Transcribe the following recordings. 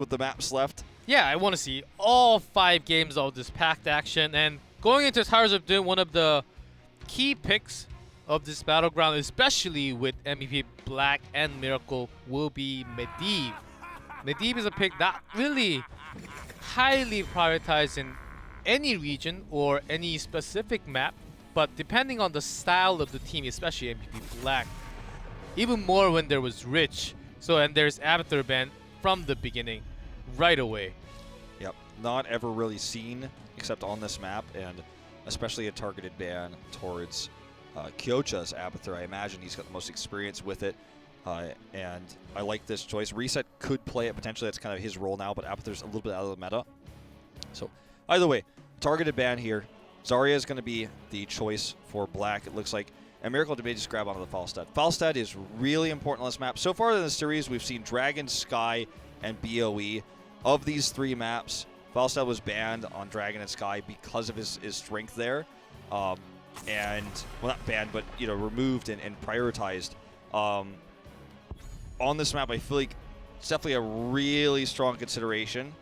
with the maps left. Yeah, I want to see all 5 games of this packed action. And going into Towers of Doom, one of the key picks of this battleground, especially with MVP Black and Miracle, will be Medivh. Medivh is a pick not really highly prioritized in any region or any specific map, but depending on the style of the team, especially MVP Black, even more when there was Rich. So, and there's Avatar ban from the beginning, right away. Yep, not ever really seen except on this map, and especially a targeted ban towards Kyocha's Abathur. I imagine he's got the most experience with it, and I like this choice. Reset could play it potentially. That's kind of his role now, but Abathur's a little bit out of the meta. So either way, targeted ban here. Zarya is going to be the choice for Black, it looks like. And Miracle may just grab onto the Falstad. Falstad is really important on this map. So far in the series, we've seen Dragon, Sky, and BOE. Of these 3 maps, Falstad was banned on Dragon and Sky because of his strength there. And, well, not banned, but, you know, removed and prioritized. On this map, I feel like it's definitely a really strong consideration.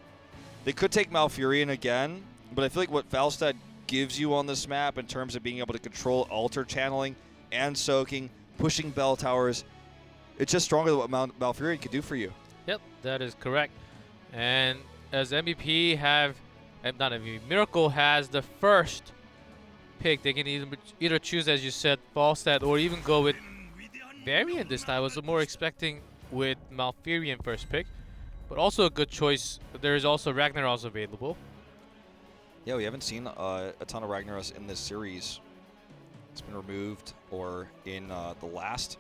They could take Malfurion again, but I feel like what Falstad gives you on this map in terms of being able to control altar channeling and soaking, pushing bell towers, it's just stronger than what Malfurion could do for you. Yep, that is correct. And as MVP Miracle has the first pick, they can either choose, as you said, Falstad, or even go with Varian this time. I was more expecting with Malfurion first pick, but also a good choice. There is also Ragnaros available. Yeah, we haven't seen a ton of Ragnaros in this series. It's been removed, or in the last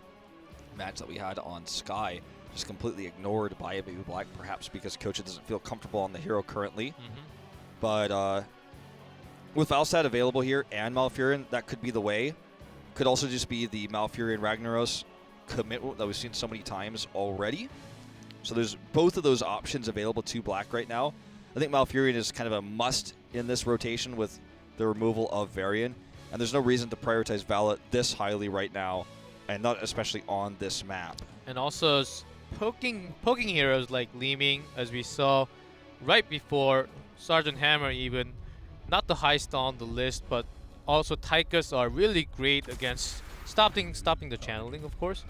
match that we had on Sky, just completely ignored by MVP Black, perhaps because Kocha doesn't feel comfortable on the hero currently. But with Falstad available here and Malfurion, that could be the way. Could also just be the Malfurion Ragnaros commitment that we've seen so many times already. So there's both of those options available to Black right now. I think Malfurion is kind of a must in this rotation with the removal of Varian, and there's no reason to prioritize Vala this highly right now, and not especially on this map. And also poking heroes like Li Ming, as we saw right before Sergeant Hammer, even not the highest on the list, but also Tychus are really great against stopping the channeling, of course.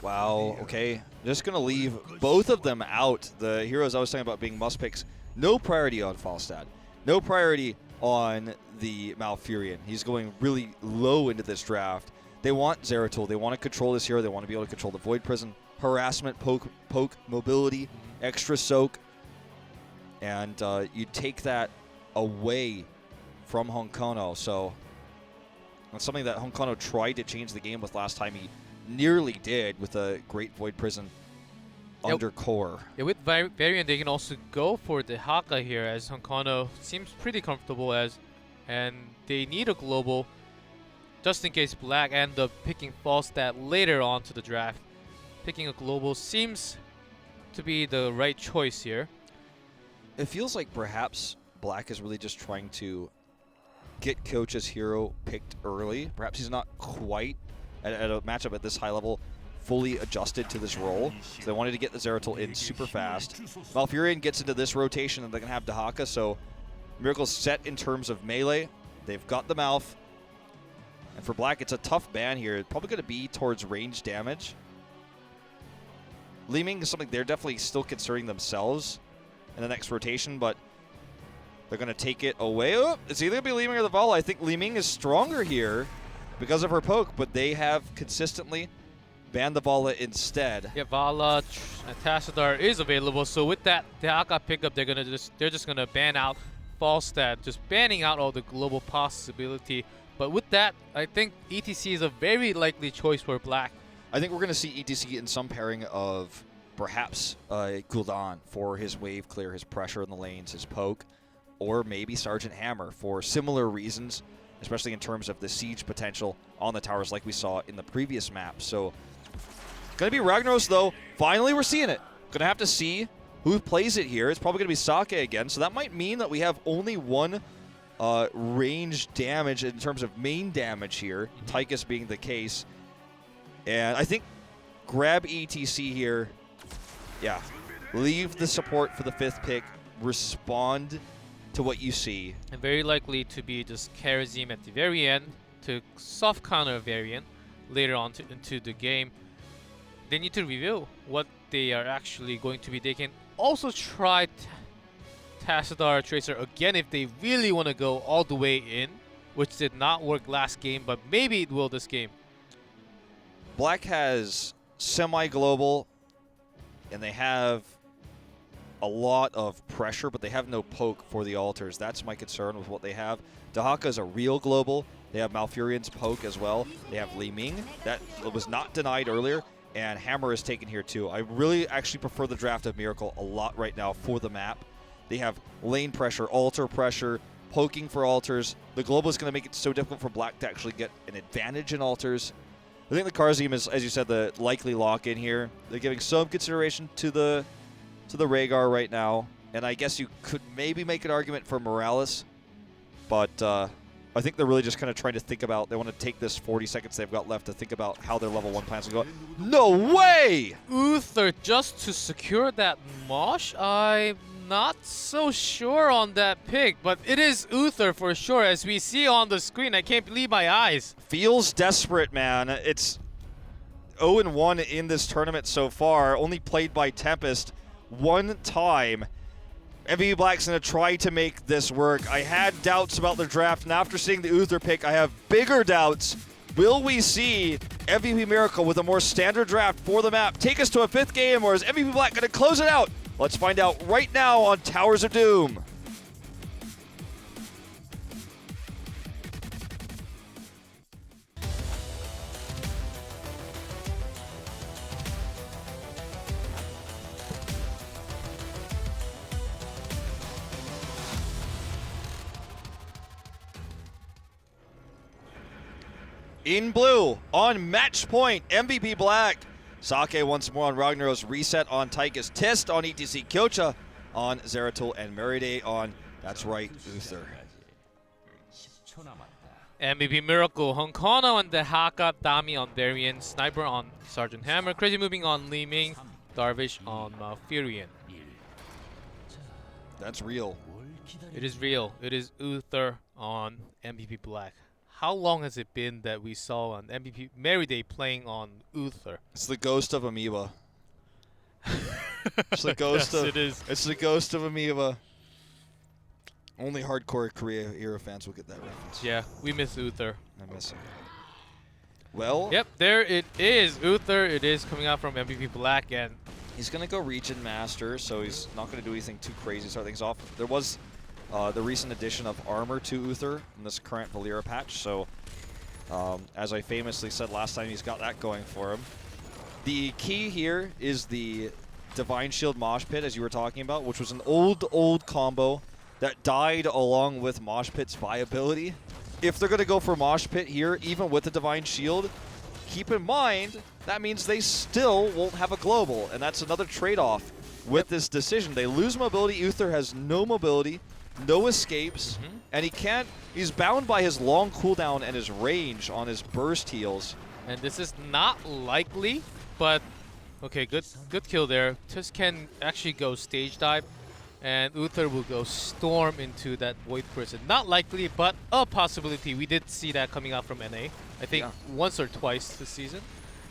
Wow, okay. Just going to leave both of them out. The heroes I was talking about being must picks. No priority on Falstad. No priority on the Malfurion. He's going really low into this draft. They want Zeratul. They want to control this hero. They want to be able to control the Void Prison, harassment, poke, mobility, extra soak. And you take that away from Honkono. So it's something that Honkono tried to change the game with last time. He nearly did with a great Void Prison under core. Yeah, with Varian, they can also go for the Haka here, as Honkono seems pretty comfortable and they need a global just in case Black end up picking Falstad later on to the draft. Picking a global seems to be the right choice here. It feels like perhaps Black is really just trying to get Kocha's hero picked early. Perhaps he's not quite at a matchup at this high level fully adjusted to this role. So they wanted to get the Zeratul in super fast. Malfurion gets into this rotation and they're going to have Dahaka, so Miracle's set in terms of melee. They've got the Malf. And for Black, it's a tough ban here. It's probably going to be towards range damage. Li Ming is something they're definitely still considering themselves in the next rotation, but they're going to take it away. Oh, it's either going to be Li Ming or the Vala. I think Li Ming is stronger here because of her poke, but they have consistently banned the Vala instead. Yeah, Vala and Tassadar is available, so with that Dahaka pickup, they're just gonna ban out Falstad, just banning out all the global possibility. But with that, I think ETC is a very likely choice for Black. I think we're going to see ETC in some pairing of perhaps Gul'dan for his wave clear, his pressure in the lanes, his poke, or maybe Sergeant Hammer for similar reasons, especially in terms of the siege potential on the towers like we saw in the previous map. So going to be Ragnaros, though. Finally, we're seeing it. Going to have to see who plays it here. It's probably going to be Sake again, so that might mean that we have only one range damage in terms of main damage here, Tychus being the case. And I think grab ETC here. Yeah, leave the support for the 5th pick, respond to what you see. And very likely to be just Karazim at the very end to soft counter variant later on into the game. They need to reveal what they are actually going to be. They can also try Tassadar Tracer again if they really want to go all the way in, which did not work last game, but maybe it will this game. Black has semi-global, and they have a lot of pressure, but they have no poke for the altars. That's my concern with what they have. Dahaka is a real global. They have Malfurion's poke as well. They have Li Ming. That was not denied earlier, and Hammer is taken here too. I really actually prefer the draft of Miracle a lot right now for the map. They have lane pressure, altar pressure, poking for altars. The global is going to make it so difficult for Black to actually get an advantage in altars. I think the Karazim is, as you said, the likely lock-in here. They're giving some consideration to the Rhaegar right now, and I guess you could maybe make an argument for Morales, but I think they're really just kind of trying to think about, they want to take this 40 seconds they've got left to think about how their level 1 plans will go. No way! Uther just to secure that Mosh? I'm not so sure on that pick, but it is Uther for sure. As we see on the screen, I can't believe my eyes. Feels desperate, man. It's 0-1 in this tournament so far, only played by Tempest one time. MVP Black's going to try to make this work. I had doubts about their draft, and after seeing the Uther pick, I have bigger doubts. Will we see MVP Miracle with a more standard draft for the map take us to a 5th game, or is MVP Black going to close it out? Let's find out right now on Towers of Doom. In blue, on match point, MVP Black. Sake once more on Ragnaros, reset on Tychus, Tist on ETC, Kyocha on Zeratul, and Meride on, that's right, Uther. MVP Miracle, Honkona on the Haka, Dami on Varian, Sniper on Sergeant Hammer, Crazy Moving on Li Ming, Darvish on Malfurion. That's real. It is real. It is Uther on MVP Black. How long has it been that we saw an MVP Meride playing on Uther? It's the ghost of Amoeba. It's the ghost yes, of it is. It's the ghost of Amoeba. Only hardcore Korea era fans will get that reference. Yeah, we miss Uther. I miss him. Well, yep, there it is. Uther, it is coming out from MVP Black, and he's gonna go region master, so he's not gonna do anything too crazy to start things off. There was the recent addition of armor to Uther in this current Valera patch, so as I famously said last time, he's got that going for him. The key here is the Divine Shield Mosh Pit, as you were talking about, which was an old combo that died along with Mosh Pit's viability. If they're going to go for Mosh Pit here, even with the Divine Shield, keep in mind that means they still won't have a global, and that's another trade-off with this decision. They lose mobility. Uther has no mobility, no escapes, and he's bound by his long cooldown and his range on his burst heals. And this is not likely, but okay, good kill there. Tisk can actually go stage dive, and Uther will go storm into that Void Prison. Not likely, but a possibility. We did see that coming out from NA, I think once or twice this season.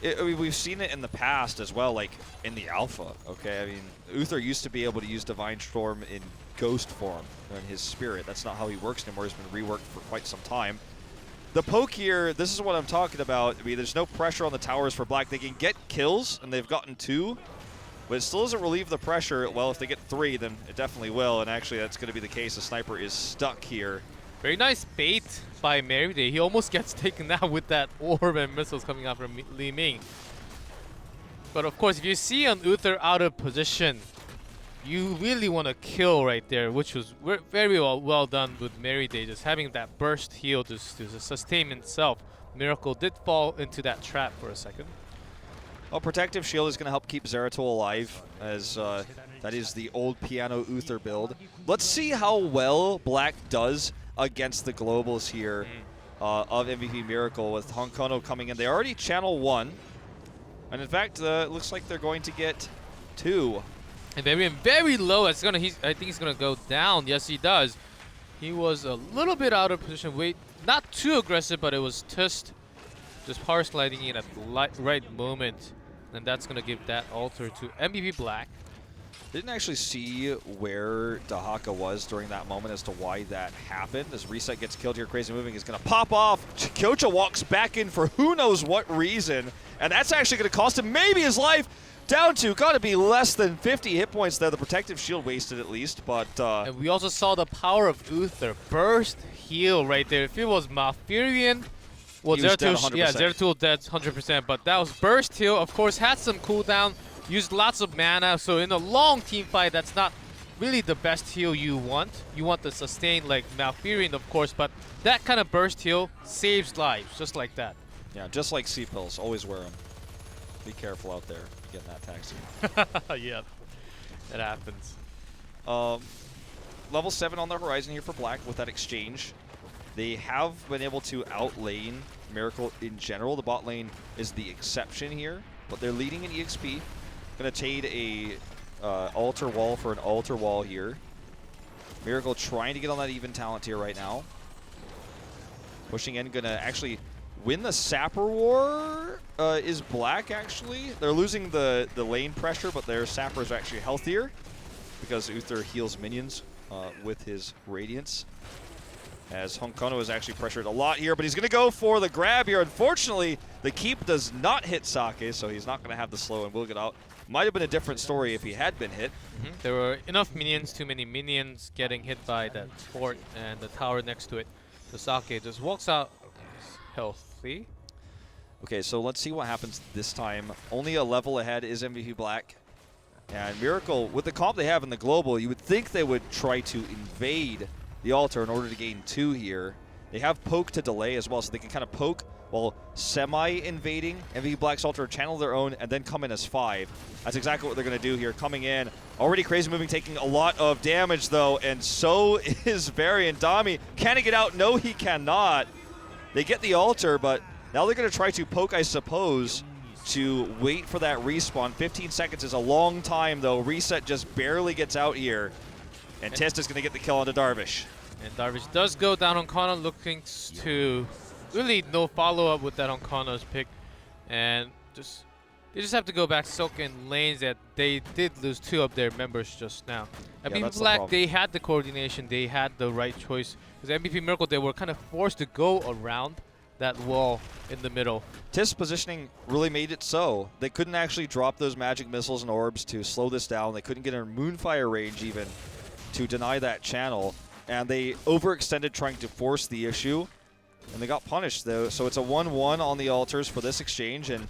I mean, we've seen it in the past as well, like in the alpha, okay? I mean, Uther used to be able to use Divine Storm in ghost form in his spirit. That's not how he works anymore. He's been reworked for quite some time. The poke here, this is what I'm talking about. I mean, there's no pressure on the towers for Black. They can get kills, and they've gotten 2, but it still doesn't relieve the pressure. Well, if they get 3, then it definitely will, and actually that's going to be the case. The sniper is stuck here. Very nice bait by Meride. He almost gets taken out with that orb and missiles coming out from Li Ming. But of course, if you see an Uther out of position, you really want to kill right there, which was very well done with Meride, just having that burst heal to sustain himself. Miracle did fall into that trap for a second. Well, Protective Shield is going to help keep Zeratul alive, as that is the old piano Uther build. Let's see how well Black does against the globals here of MVP Miracle with Honkono coming in. They already channel 1, and in fact, it looks like they're going to get 2. And very low. I think he's gonna go down. Yes, he does. He was a little bit out of position. Wait, not too aggressive, but it was just power sliding in at the right moment, and that's gonna give that altar to MVP Black. Didn't actually see where Dahaka was during that moment as to why that happened. As Reset gets killed here, Crazy Moving is going to pop off. Kyocha walks back in for who knows what reason, and that's actually going to cost him maybe his life. Down to got to be less than 50 hit points there. The protective shield wasted at least, but... and we also saw the power of Uther. Burst heal right there. If it was Malfurion, well, Zeratul dead 100%, but that was burst heal. Of course, had some cooldown. Used lots of mana, so in a long team fight, that's not really the best heal you want. You want the sustain like Malfurion, of course, but that kind of burst heal saves lives, just like that. Yeah, just like C-pills. Always wear them. Be careful out there getting that taxi. Yeah, that happens. Level 7 on the horizon here for Black with that exchange. They have been able to outlane Miracle in general. The bot lane is the exception here, but they're leading in EXP. Gonna trade a altar wall for an altar wall here. Miracle trying to get on that even talent here right now. Pushing in, gonna actually win the Sapper War. Is Black actually? They're losing the lane pressure, but their Sappers are actually healthier because Uther heals minions with his Radiance. As Honkono is actually pressured a lot here, but he's going to go for the grab here. Unfortunately, the keep does not hit Sake, so he's not going to have the slow and will get out. Might have been a different story if he had been hit. There were enough minions, too many minions getting hit by that fort and the tower next to it. So Sake just walks out healthy. Okay, so let's see what happens this time. Only a level ahead is MVP Black. And Miracle, with the comp they have in the global, you would think they would try to invade the altar in order to gain 2 here. They have poke to delay as well, so they can kind of poke while semi-invading MVP Black's altar, channel their own, and then come in as 5. That's exactly what they're going to do here, coming in. Already Crazy Moving taking a lot of damage, though, and so is Varian. Dami, can he get out? No, he cannot. They get the altar, but now they're going to try to poke, I suppose, to wait for that respawn. 15 seconds is a long time, though. Reset just barely gets out here. And Tist is going to get the kill onto Darvish. And Darvish does go down on Kana, looking to really no follow-up with that on Kana's pick. And they just have to go back soak in lanes that they did lose 2 of their members just now. MVP Black, they had the coordination, they had the right choice. Because MVP Miracle, they were kind of forced to go around that wall in the middle. Tist's positioning really made it so. They couldn't actually drop those magic missiles and orbs to slow this down. They couldn't get in Moonfire range even to deny that channel, and they overextended trying to force the issue, and they got punished though. So it's a 1-1 on the altars for this exchange, and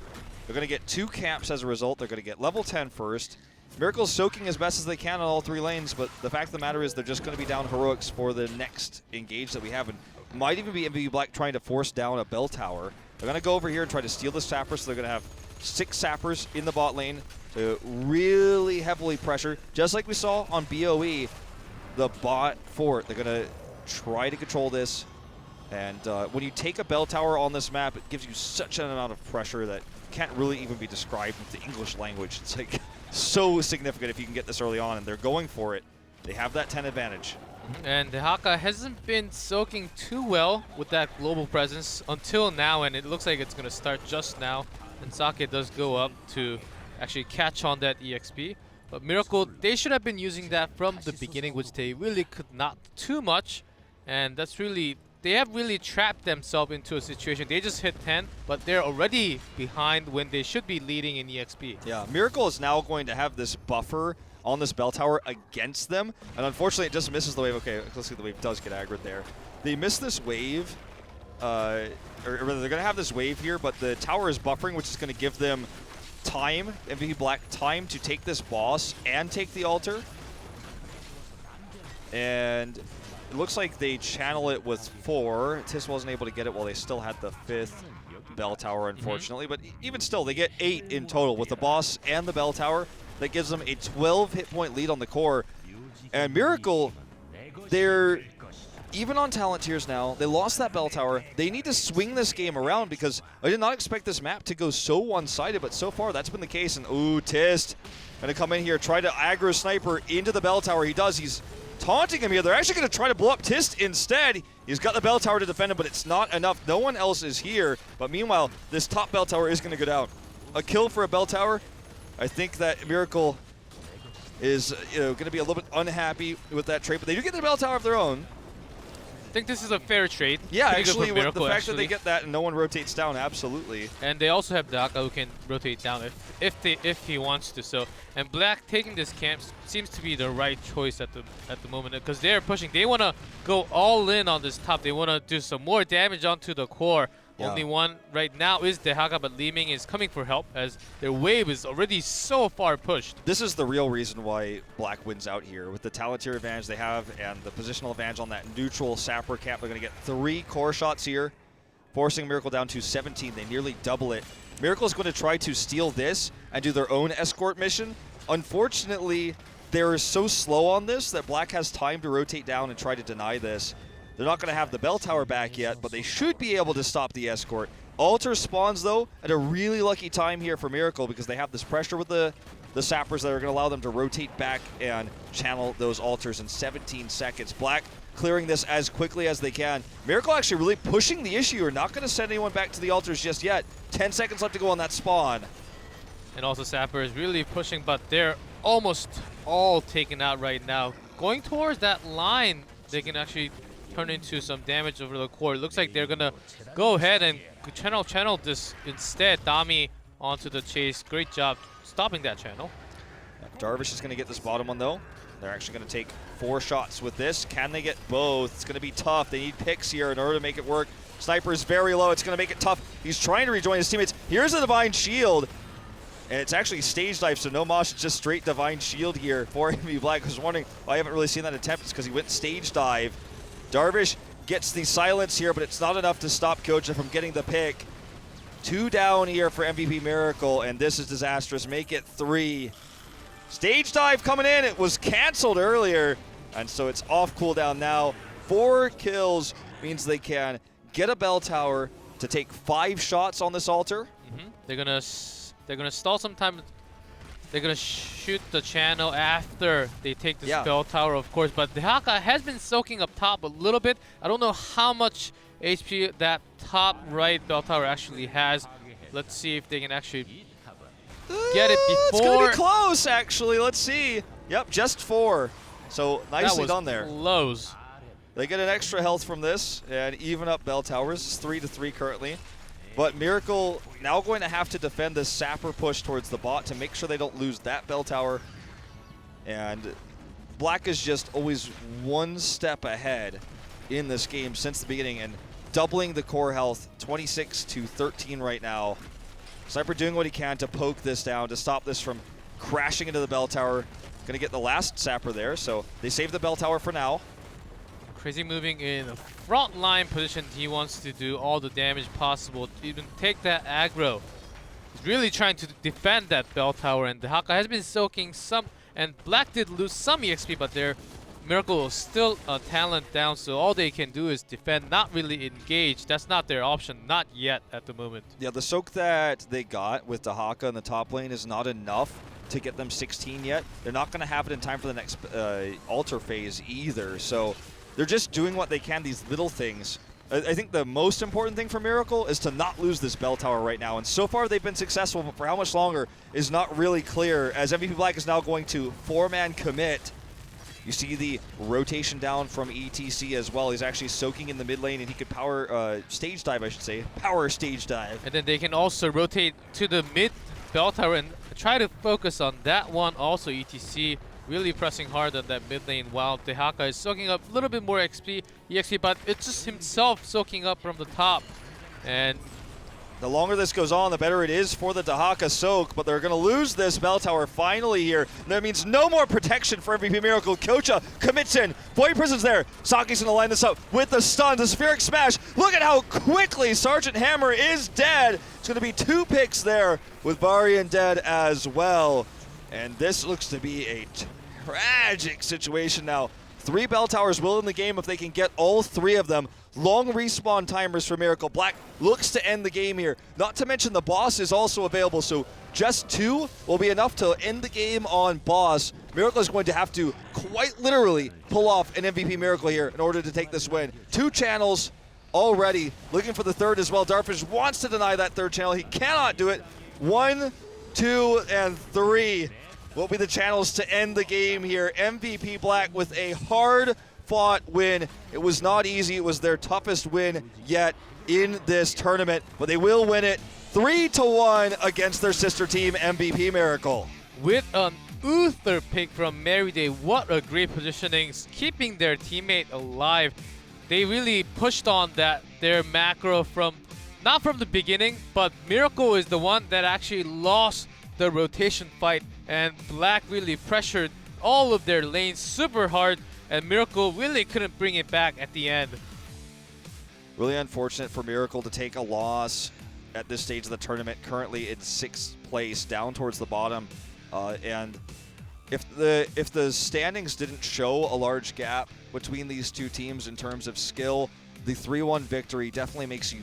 they're going to get 2 camps as a result. They're going to get level 10 first. Miracle's soaking as best as they can on all 3 lanes, but the fact of the matter is they're just going to be down heroics for the next engage that we have, and might even be MVP Black trying to force down a bell tower. They're going to go over here and try to steal the Sapper, so they're going to have 6 Sappers in the bot lane to really heavily pressure, just like we saw on BOE. The bot fort, they're going to try to control this. And when you take a bell tower on this map, it gives you such an amount of pressure that can't really even be described with the English language. It's like so significant if you can get this early on, and they're going for it. They have that 10 advantage. And Dahaka hasn't been soaking too well with that global presence until now, and it looks like it's going to start just now. And Sake does go up to actually catch on that EXP. But Miracle, they should have been using that from the beginning, which they really could not too much. And that's really, they have really trapped themselves into a situation. They just hit 10, but they're already behind when they should be leading in EXP. Yeah, Miracle is now going to have this buffer on this bell tower against them. And unfortunately, it just misses the wave. Okay, let's see, the wave does get aggroed there. They miss this wave, or rather, they're going to have this wave here, but the tower is buffering, which is going to give them time, MVP Black time to take this boss and take the altar. And it looks like they channel it with 4. Tis wasn't able to get it while they still had the 5th bell tower, unfortunately. But even still, they get 8 in total with the boss and the bell tower. That gives them a 12 hit point lead on the core. And Miracle, they're even on talent tiers now. They lost that bell tower. They need to swing this game around because I did not expect this map to go so one-sided, but so far that's been the case. And ooh, Tist Gonna come in here, try to aggro Sniper into the bell tower. He does. He's taunting him here. They're actually gonna try to blow up Tist instead. He's got the bell tower to defend him, but it's not enough. No one else is here. But meanwhile, this top bell tower is gonna go down. A kill for a bell tower. I think that Miracle is gonna be a little bit unhappy with that trade, but they do get the bell tower of their own. I think this is a fair trade. Yeah, Pretty good actually, for with Miracle, the fact that they get that and no one rotates down, absolutely. And they also have Daka who can rotate down if he wants to. So, and Black taking this camp seems to be the right choice at the moment, because they're pushing. They want to go all in on this top. They want to do some more damage onto the core. Yeah. Only one right now is Dehaka, but Li Ming is coming for help as their wave is already so far pushed. This is the real reason why Black wins out here. With the talent tier advantage they have and the positional advantage on that neutral sapper camp, they're going to get 3 core shots here, forcing Miracle down to 17. They nearly double it. Miracle is going to try to steal this and do their own escort mission. Unfortunately, they're so slow on this that Black has time to rotate down and try to deny this. They're not going to have the bell tower back yet, but they should be able to stop the escort. Alter spawns, though, at a really lucky time here for Miracle because they have this pressure with the sappers that are going to allow them to rotate back and channel those altars in 17 seconds. Black clearing this as quickly as they can. Miracle actually really pushing the issue. Are not going to send anyone back to the altars just yet. 10 seconds left to go on that spawn. And also Sapper is really pushing, but they're almost all taken out right now. Going towards that line, they can actually turn into some damage over the core. It looks like they're gonna go ahead and channel this instead. Dami onto the chase. Great job stopping that channel. Darvish is gonna get this bottom one though. They're actually gonna take 4 shots with this. Can they get both? It's gonna be tough. They need picks here in order to make it work. Sniper is very low. It's gonna make it tough. He's trying to rejoin his teammates. Here's a Divine Shield. And it's actually stage dive, so no mosh, it's just straight Divine Shield here for MV Black. I was wondering why I haven't really seen that attempt. It's because he went stage dive. Darvish gets the silence here, but it's not enough to stop Kocha from getting the pick. 2 down here for MVP Miracle, and this is disastrous. Make it 3. Stage dive coming in. It was canceled earlier, and so it's off cooldown now. 4 kills means they can get a bell tower to take 5 shots on this altar. They're gonna stall some time. They're gonna shoot the channel after they take this bell tower, of course. But Dehaka has been soaking up top a little bit. I don't know how much HP that top right bell tower actually has. Let's see if they can actually get it before. It's gonna be close, actually. Let's see. Yep, just 4. So nicely done there. Close. They get an extra health from this and even up bell towers. It's 3-3 currently. But Miracle now going to have to defend this sapper push towards the bot to make sure they don't lose that bell tower. And Black is just always 1 step ahead in this game since the beginning and doubling the core health, 26-13 right now. Sniper doing what he can to poke this down, to stop this from crashing into the bell tower. Going to get the last sapper there, so they save the bell tower for now. Crazy moving in a front line position. He wants to do all the damage possible, even take that aggro. He's really trying to defend that bell tower, and Dehaka has been soaking some, and Black did lose some EXP, but their Miracle is still a talent down, so all they can do is defend, not really engage. That's not their option, not yet at the moment. Yeah, the soak that they got with Dehaka in the top lane is not enough to get them 16 yet. They're not going to have it in time for the next altar phase either, so they're just doing what they can, these little things. I think the most important thing for Miracle is to not lose this bell tower right now. And so far they've been successful, but for how much longer is not really clear, as MVP Black is now going to 4-man commit. You see the rotation down from ETC as well. He's actually soaking in the mid lane, and he could power stage dive, I should say. Power stage dive. And then they can also rotate to the mid bell tower and try to focus on that one also. ETC really pressing hard on that mid lane while Dehaka is soaking up a little bit more EXP, but it's just himself soaking up from the top. And the longer this goes on, the better it is for the Dehaka soak, but they're going to lose this bell tower finally here. That means no more protection for MVP Miracle. Kocha commits in. Void Prison's there. Saki's going to line this up with the stun, the Spheric Smash. Look at how quickly Sergeant Hammer is dead. It's going to be 2 picks there with Varian dead as well. And this looks to be a tragic situation now. 3 bell towers will in the game if they can get all 3 of them. Long respawn timers for Miracle. Black looks to end the game here. Not to mention the boss is also available, so just 2 will be enough to end the game on boss. Miracle is going to have to quite literally pull off an MVP Miracle here in order to take this win. 2 channels already, looking for the 3rd as well. Darfish wants to deny that 3rd channel. He cannot do it. 1, 2, and 3 will be the channels to end the game here. MVP Black with a hard-fought win. It was not easy. It was their toughest win yet in this tournament, but they will win it 3-1 against their sister team, MVP Miracle. With an Uther pick from Merryday, what a great positioning, keeping their teammate alive. They really pushed on their macro not from the beginning, but Miracle is the one that actually lost the rotation fight, and Black really pressured all of their lanes super hard, and Miracle really couldn't bring it back at the end. Really unfortunate for Miracle to take a loss at this stage of the tournament, currently in 6th place, down towards the bottom. And if the standings didn't show a large gap between these two teams in terms of skill, the 3-1 victory definitely makes you